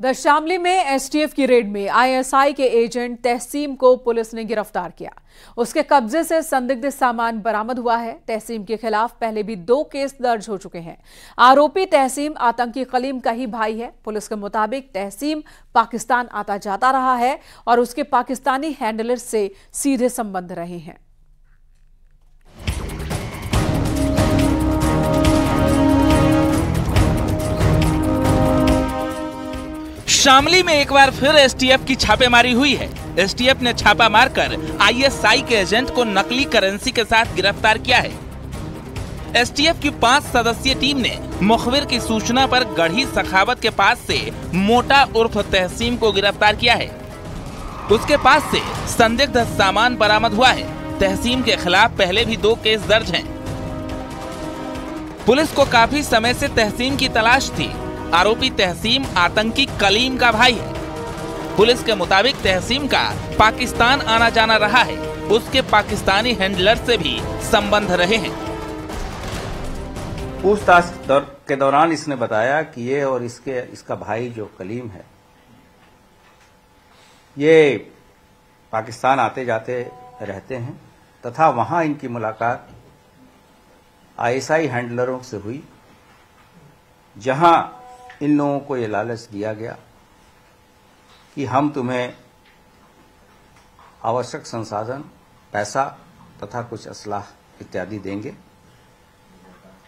इधर शामली में एसटीएफ की रेड में आईएसआई के एजेंट तहसीम को पुलिस ने गिरफ्तार किया। उसके कब्जे से संदिग्ध सामान बरामद हुआ है। तहसीम के खिलाफ पहले भी 2 केस दर्ज हो चुके हैं। आरोपी तहसीम आतंकी कलीम का ही भाई है। पुलिस के मुताबिक तहसीम पाकिस्तान आता जाता रहा है और उसके पाकिस्तानी हैंडलर से सीधे संबंध रहे हैं। शामली में एक बार फिर एसटीएफ की छापेमारी हुई है। एसटीएफ ने छापा मारकर आईएसआई के एजेंट को नकली करेंसी के साथ गिरफ्तार किया है। एसटीएफ की 5 सदस्यीय टीम ने मुखबिर की सूचना पर गढ़ी सखावत के पास से मोटा उर्फ तहसीम को गिरफ्तार किया है। उसके पास से संदिग्ध सामान बरामद हुआ है। तहसीम के खिलाफ पहले भी 2 केस दर्ज हैं। पुलिस को काफी समय से तहसीम की तलाश थी। आरोपी तहसीम आतंकी कलीम का भाई है। पुलिस के मुताबिक तहसीम का पाकिस्तान आना जाना रहा है। उसके पाकिस्तानी हैंडलर से भी संबंध रहे हैं। पूछताछ के दौरान इसने बताया कि ये और इसका भाई जो कलीम है, ये पाकिस्तान आते जाते रहते हैं तथा वहां इनकी मुलाकात आईएसआई हैंडलरों से हुई, जहां इन लोगों को ये लालच दिया गया कि हम तुम्हें आवश्यक संसाधन, पैसा तथा कुछ असलाह इत्यादि देंगे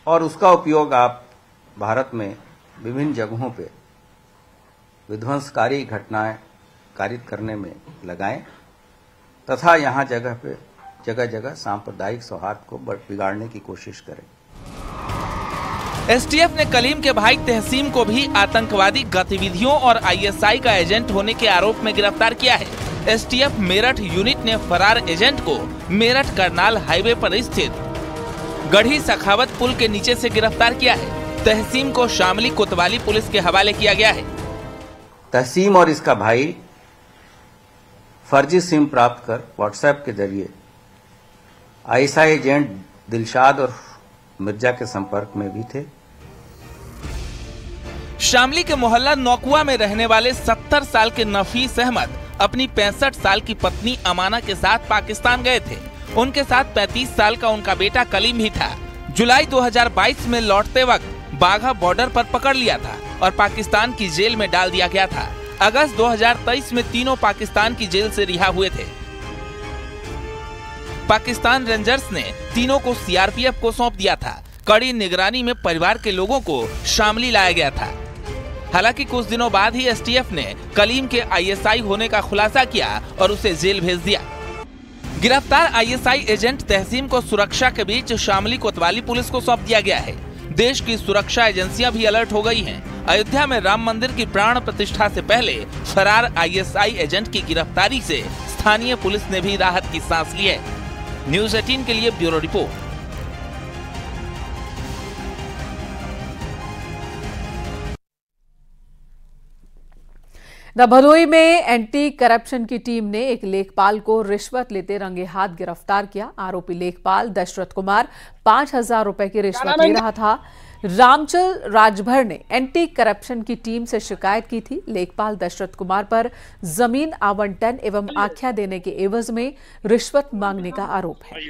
और उसका उपयोग आप भारत में विभिन्न जगहों पे विध्वंसकारी घटनाएं कारित करने में लगाएं तथा यहाँ जगह जगह सांप्रदायिक सौहार्द को बिगाड़ने की कोशिश करें। एसटीएफ ने कलीम के भाई तहसीम को भी आतंकवादी गतिविधियों और आईएसआई का एजेंट होने के आरोप में गिरफ्तार किया है। एसटीएफ मेरठ यूनिट ने फरार एजेंट को मेरठ करनाल हाईवे पर स्थित गढ़ी सखावत पुल के नीचे से गिरफ्तार किया है। तहसीम को शामली कोतवाली पुलिस के हवाले किया गया है। तहसीम और इसका भाई फर्जी सिम प्राप्त कर व्हाट्सएप के जरिए आईएसआई एजेंट दिलशाद और मिर्जा के संपर्क में भी थे। शामली के मोहल्ला नौकुआ में रहने वाले 70 साल के नफीस अहमद अपनी 65 साल की पत्नी अमाना के साथ पाकिस्तान गए थे। उनके साथ 35 साल का उनका बेटा कलीम भी था। जुलाई 2022 में लौटते वक्त बाघा बॉर्डर पर पकड़ लिया था और पाकिस्तान की जेल में डाल दिया गया था। अगस्त 2023 में तीनों पाकिस्तान की जेल से रिहा हुए थे। पाकिस्तान रेंजर्स ने तीनों को सीआरपीएफ को सौंप दिया था। कड़ी निगरानी में परिवार के लोगों को शामली लाया गया था। हालांकि कुछ दिनों बाद ही एसटीएफ ने कलीम के आईएसआई होने का खुलासा किया और उसे जेल भेज दिया। गिरफ्तार आईएसआई एजेंट तहसीम को सुरक्षा के बीच शामली कोतवाली पुलिस को सौंप दिया गया है। देश की सुरक्षा एजेंसियां भी अलर्ट हो गई हैं। अयोध्या में राम मंदिर की प्राण प्रतिष्ठा से पहले फरार आईएसआई एजेंट की गिरफ्तारी से स्थानीय पुलिस ने भी राहत की सांस ली है। न्यूज़ 18 के लिए ब्यूरो रिपोर्ट। भदोई में एंटी करप्शन की टीम ने एक लेखपाल को रिश्वत लेते रंगे हाथ गिरफ्तार किया। आरोपी लेखपाल दशरथ कुमार 5,000 रुपए की रिश्वत ले रहा था। रामचल राजभर ने एंटी करप्शन की टीम से शिकायत की थी। लेखपाल दशरथ कुमार पर जमीन आवंटन एवं आख्या देने के एवज में रिश्वत मांगने का आरोप है।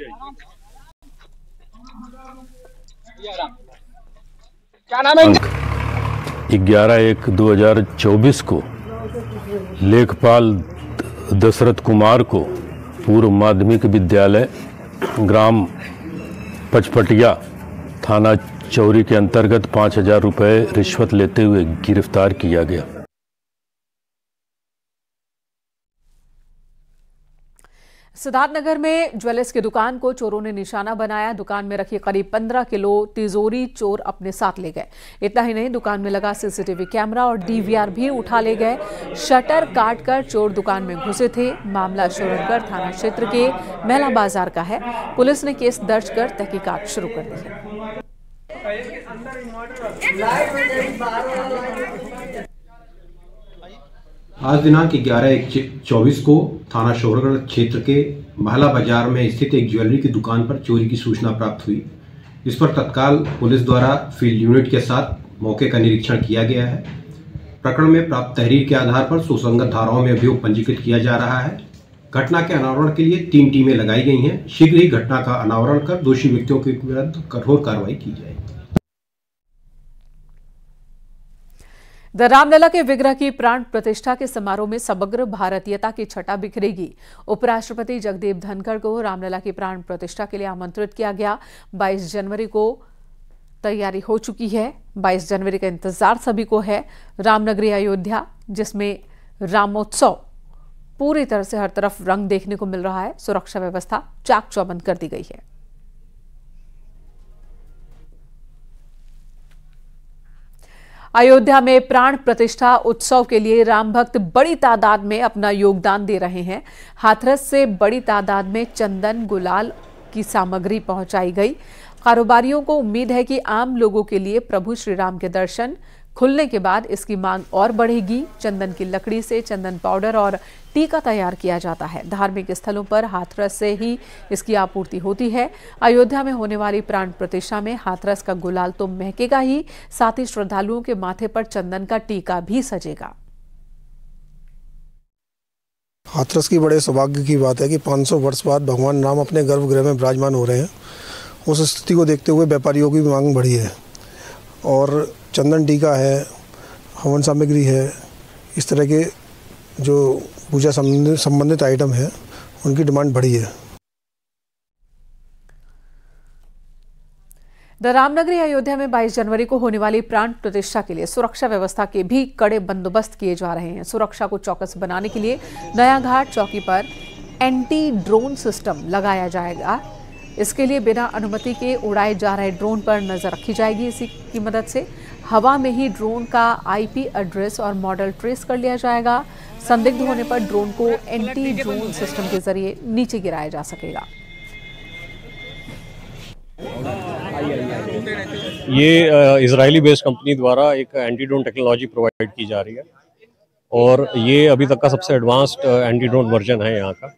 क्या नाम है? 11/1/2024 को लेखपाल दशरथ कुमार को पूर्व माध्यमिक विद्यालय ग्राम पचपटिया थाना चौरी के अंतर्गत 5,000 रुपए रिश्वत लेते हुए गिरफ्तार किया गया। सिद्धार्थनगर में ज्वेलर्स की दुकान को चोरों ने निशाना बनाया। दुकान में रखी करीब 15 किलो तिजोरी चोर अपने साथ ले गए। इतना ही नहीं, दुकान में लगा सीसीटीवी कैमरा और डीवीआर भी उठा ले गए। शटर काटकर चोर दुकान में घुसे थे। मामला शोरनगढ़ थाना क्षेत्र के मेला बाजार का है। पुलिस ने केस दर्ज कर तहकीकात शुरू कर दी है। आज दिनांक 11/1/24 को थाना शोरगढ़ क्षेत्र के महला बाजार में स्थित एक ज्वेलरी की दुकान पर चोरी की सूचना प्राप्त हुई। इस पर तत्काल पुलिस द्वारा फील्ड यूनिट के साथ मौके का निरीक्षण किया गया है। प्रकरण में प्राप्त तहरीर के आधार पर सुसंगत धाराओं में अभियोग पंजीकृत किया जा रहा है। घटना के अनावरण के लिए 3 टीमें लगाई गई हैं। शीघ्र ही घटना का अनावरण कर दोषी व्यक्तियों के विरुद्ध कठोर कार्रवाई की जाएगी। द रामलला के विग्रह की प्राण प्रतिष्ठा के समारोह में समग्र भारतीयता की छटा बिखरेगी। उपराष्ट्रपति जगदीप धनखड़ को रामलला की प्राण प्रतिष्ठा के लिए आमंत्रित किया गया। 22 जनवरी को तैयारी हो चुकी है। 22 जनवरी का इंतजार सभी को है। रामनगरी अयोध्या, जिसमें रामोत्सव पूरी तरह से हर तरफ रंग देखने को मिल रहा है। सुरक्षा व्यवस्था चाक चौबंद कर दी गई है। अयोध्या में प्राण प्रतिष्ठा उत्सव के लिए राम भक्त बड़ी तादाद में अपना योगदान दे रहे हैं। हाथरस से बड़ी तादाद में चंदन, गुलाल की सामग्री पहुंचाई गई। कारोबारियों को उम्मीद है कि आम लोगों के लिए प्रभु श्री राम के दर्शन खुलने के बाद इसकी मांग और बढ़ेगी। चंदन की लकड़ी से चंदन पाउडर और टीका तैयार किया जाता है। धार्मिक स्थलों पर हाथरस से ही इसकी आपूर्ति होती है। अयोध्या में होने वाली प्राण प्रतिष्ठा में हाथरस का गुलाल तो महकेगा ही, साथ ही श्रद्धालुओं के माथे पर चंदन का टीका भी सजेगा। हाथरस की बड़े सौभाग्य की बात है कि 500 वर्ष बाद भगवान राम अपने गर्भगृह में विराजमान हो रहे हैं। उस स्थिति को देखते हुए व्यापारियों की मांग बढ़ी है और चंदन टीका है, हवन सामग्री है, इस तरह के जो पूजा संबंधित आइटम है उनकी डिमांड बढ़ी है। द रामनगरी अयोध्या में 22 जनवरी को होने वाली प्राण प्रतिष्ठा के लिए सुरक्षा व्यवस्था के भी कड़े बंदोबस्त किए जा रहे हैं। सुरक्षा को चौकस बनाने के लिए नया घाट चौकी पर एंटी ड्रोन सिस्टम लगाया जाएगा। इसके लिए बिना अनुमति के उड़ाए जा रहे ड्रोन पर नजर रखी जाएगी। इसी की मदद से हवा में ही ड्रोन का IP एड्रेस और मॉडल ट्रेस कर लिया जाएगा। संदिग्ध होने पर ड्रोन को एंटी ड्रोन सिस्टम के जरिए नीचे गिराया जा सकेगा। ये इजरायली बेस्ड कंपनी द्वारा एक एंटी ड्रोन टेक्नोलॉजी प्रोवाइड की जा रही है और ये अभी तक का सबसे एडवांस्ड एंटी ड्रोन वर्जन है यहाँ का।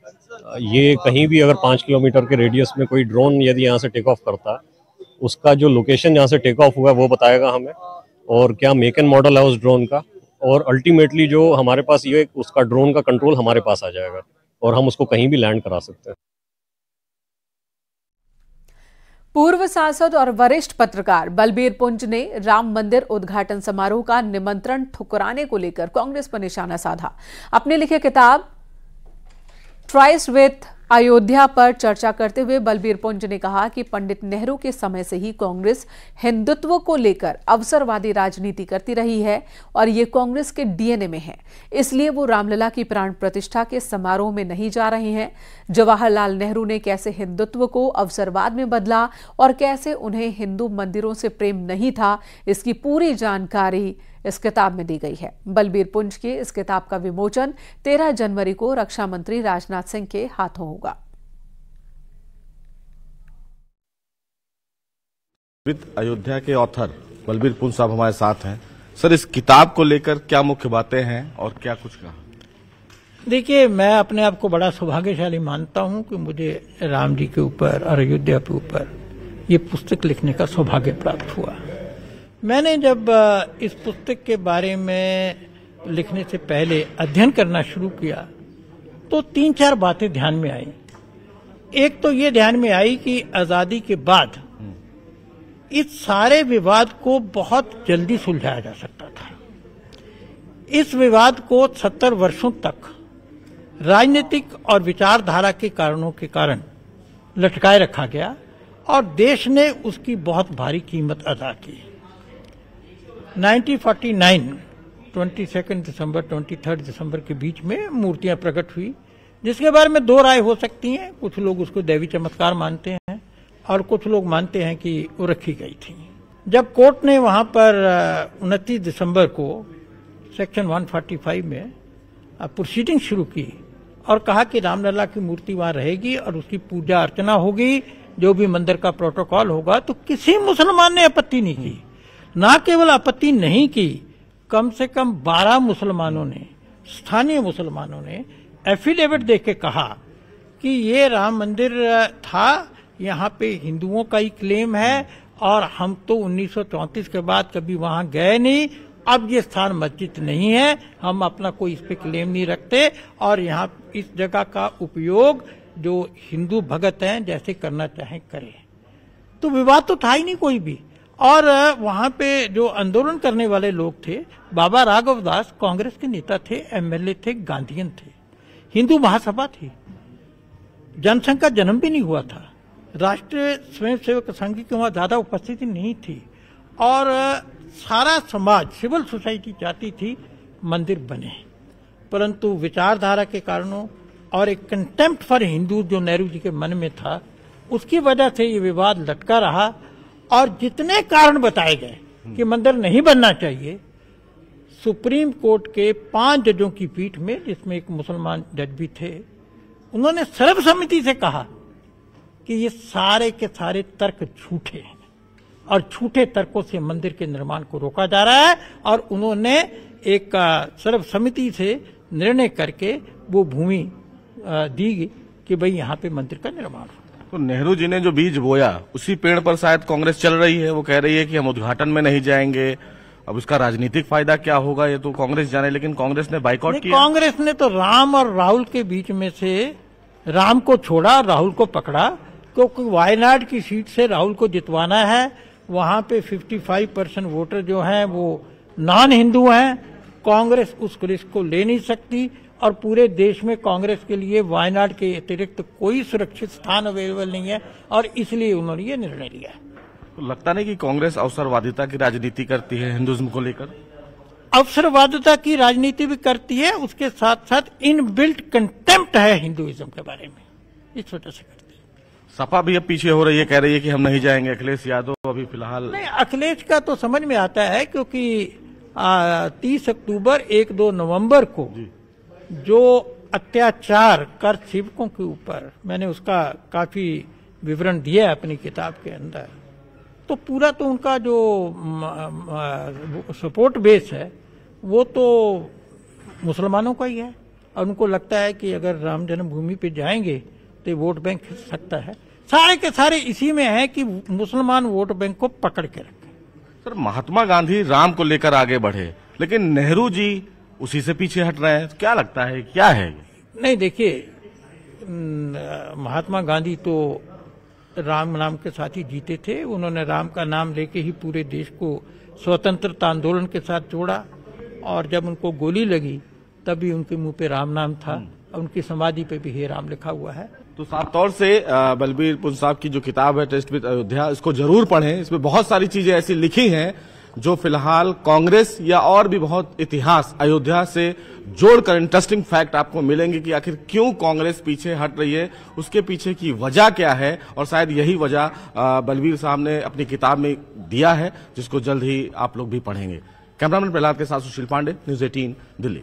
ये कहीं भी अगर 5 किलोमीटर के रेडियस में कोई ड्रोन यदि यहाँ से टेक ऑफ करता है, उसका जो लोकेशन जहाँ से टेक ऑफ हुआ है वो बताएगा हमें, और क्या मेक एंड मॉडल है उस ड्रोन का, और अल्टीमेटली जो हमारे पास ये उसका ड्रोन का कंट्रोल हमारे पास आ जाएगा और हम उसको कहीं भी लैंड करा सकते हैं। पूर्व सांसद और वरिष्ठ पत्रकार बलबीर पुंज ने राम मंदिर उद्घाटन समारोह का निमंत्रण ठुकराने को लेकर कांग्रेस पर निशाना साधा। अपने लिखे किताब ट्राइस्ट विथ अयोध्या पर चर्चा करते हुए बलबीर पुंज ने कहा कि पंडित नेहरू के समय से ही कांग्रेस हिंदुत्व को लेकर अवसरवादी राजनीति करती रही है और ये कांग्रेस के DNA में है। इसलिए वो रामलला की प्राण प्रतिष्ठा के समारोह में नहीं जा रहे हैं। जवाहरलाल नेहरू ने कैसे हिंदुत्व को अवसरवाद में बदला और कैसे उन्हें हिंदू मंदिरों से प्रेम नहीं था, इसकी पूरी जानकारी इस किताब में दी गई है। बलबीर पुंज की इस किताब का विमोचन 13 जनवरी को रक्षा मंत्री राजनाथ सिंह के हाथों होगा। अयोध्या के ऑथर बलबीर पुंज साहब हमारे साथ हैं। सर, इस किताब को लेकर क्या मुख्य बातें हैं और क्या कुछ कहा? देखिए, मैं अपने आप को बड़ा सौभाग्यशाली मानता हूं कि मुझे राम जी के ऊपर और अयोध्या के ऊपर ये पुस्तक लिखने का सौभाग्य प्राप्त हुआ। मैंने जब इस पुस्तक के बारे में लिखने से पहले अध्ययन करना शुरू किया तो 3-4 बातें ध्यान में आई। एक तो ये ध्यान में आई कि आजादी के बाद इस सारे विवाद को बहुत जल्दी सुलझाया जा सकता था। इस विवाद को 70 वर्षों तक राजनीतिक और विचारधारा के कारणों के कारण लटकाए रखा गया और देश ने उसकी बहुत भारी कीमत अदा की। 1949 22 दिसंबर 23 दिसंबर के बीच में मूर्तियां प्रकट हुई, जिसके बारे में 2 राय हो सकती हैं। कुछ लोग उसको दैवी चमत्कार मानते हैं और कुछ लोग मानते हैं कि वो रखी गई थी। जब कोर्ट ने वहां पर 29 दिसंबर को सेक्शन 145 में प्रोसीडिंग शुरू की और कहा कि रामलला की मूर्ति वहां रहेगी और उसकी पूजा अर्चना होगी, जो भी मंदिर का प्रोटोकॉल होगा, तो किसी मुसलमान ने आपत्ति नहीं की। ना केवल आपत्ति नहीं की, कम से कम 12 मुसलमानों ने, स्थानीय मुसलमानों ने एफिडेविट देके कहा कि ये राम मंदिर था, यहाँ पे हिंदुओं का ही क्लेम है और हम तो 1934 के बाद कभी वहां गए नहीं अब ये स्थान मस्जिद नहीं है, हम अपना कोई इस पे क्लेम नहीं रखते और यहाँ इस जगह का उपयोग जो हिंदू भगत हैं जैसे करना चाहें करें। तो विवाद तो था ही नहीं कोई भी। और वहां पे जो आंदोलन करने वाले लोग थे, बाबा राघव दास कांग्रेस के नेता थे, एमएलए थे, गांधीयन थे, हिंदू महासभा थी, जनसंघ का जन्म भी नहीं हुआ था, राष्ट्रीय स्वयंसेवक संघ की वहां ज्यादा उपस्थिति नहीं थी और सारा समाज सिविल सोसाइटी चाहती थी मंदिर बने, परंतु विचारधारा के कारणों और एक कंटेम्प्ट फॉर हिंदू जो नेहरू जी के मन में था, उसकी वजह से ये विवाद लटका रहा। और जितने कारण बताए गए कि मंदिर नहीं बनना चाहिए, सुप्रीम कोर्ट के 5 जजों की पीठ में, जिसमें एक मुसलमान जज भी थे, उन्होंने सर्वसम्मति से कहा कि ये सारे के सारे तर्क झूठे हैं और झूठे तर्कों से मंदिर के निर्माण को रोका जा रहा है। और उन्होंने एक सर्वसम्मति से निर्णय करके वो भूमि दी कि भाई यहाँ पे मंदिर का निर्माण हो। तो नेहरू जी ने जो बीज बोया उसी पेड़ पर शायद कांग्रेस चल रही है। वो कह रही है कि हम उद्घाटन में नहीं जाएंगे। अब उसका राजनीतिक फायदा क्या होगा ये तो कांग्रेस जाने, लेकिन कांग्रेस ने बाइकआउट किया। कांग्रेस ने तो राम और राहुल के बीच में से राम को छोड़ा और राहुल को पकड़ा, क्योंकि वायनाड की सीट से राहुल को जितवाना है। वहां पे 55% वोटर जो हैं वो नॉन हिंदू हैं। कांग्रेस उस रिस्क को ले नहीं सकती और पूरे देश में कांग्रेस के लिए वायनाड के अतिरिक्त कोई सुरक्षित स्थान अवेलेबल नहीं है और इसलिए उन्होंने ये निर्णय लिया। तो लगता नहीं कि कांग्रेस अवसरवादिता की राजनीति करती है हिंदुइज्म को लेकर? अवसरवादिता की राजनीति भी करती है, उसके साथ साथ इनबिल्ट कंटेम्प्ट है हिंदुइज्म के बारे में, इस वजह से करती है। सपा भी अब पीछे हो रही है, कह रही है कि हम नहीं जाएंगे। अखिलेश यादव अभी फिलहाल नहीं, अखिलेश का तो समझ में आता है क्योंकि 30 अक्टूबर 1-2 नवंबर को जो अत्याचार कर सेवकों के ऊपर, मैंने उसका काफी विवरण दिया है अपनी किताब के अंदर, तो पूरा तो उनका जो सपोर्ट बेस है वो तो मुसलमानों का ही है और उनको लगता है कि अगर राम जन्मभूमि पे जाएंगे तो वोट बैंक खिंच सकता है। सारे के सारे इसी में है कि मुसलमान वोट बैंक को पकड़ के रखें। सर, महात्मा गांधी राम को लेकर आगे बढ़े, लेकिन नेहरू जी उसी से पीछे हट रहे हैं। क्या लगता है, क्या है? नहीं, देखिए, महात्मा गांधी तो राम नाम के साथ ही जीते थे। उन्होंने राम का नाम लेके ही पूरे देश को स्वतंत्रता आंदोलन के साथ जोड़ा और जब उनको गोली लगी तभी उनके मुंह पे राम नाम था और उनकी समाधि पे भी हे राम लिखा हुआ है। तो साफ तौर से बलबीर पुन साहब की जो किताब है टेस्ट विद अयोध्या, इसको जरूर पढ़ें। इसमें बहुत सारी चीजें ऐसी लिखी हैं जो फिलहाल कांग्रेस या और भी बहुत इतिहास अयोध्या से जोड़कर इंटरेस्टिंग फैक्ट आपको मिलेंगे कि आखिर क्यों कांग्रेस पीछे हट रही है, उसके पीछे की वजह क्या है। और शायद यही वजह बलबीर साहब ने अपनी किताब में दिया है, जिसको जल्द ही आप लोग भी पढ़ेंगे। कैमरामैन प्रहलाद के साथ सुशील पांडे, न्यूज़ 18 दिल्ली।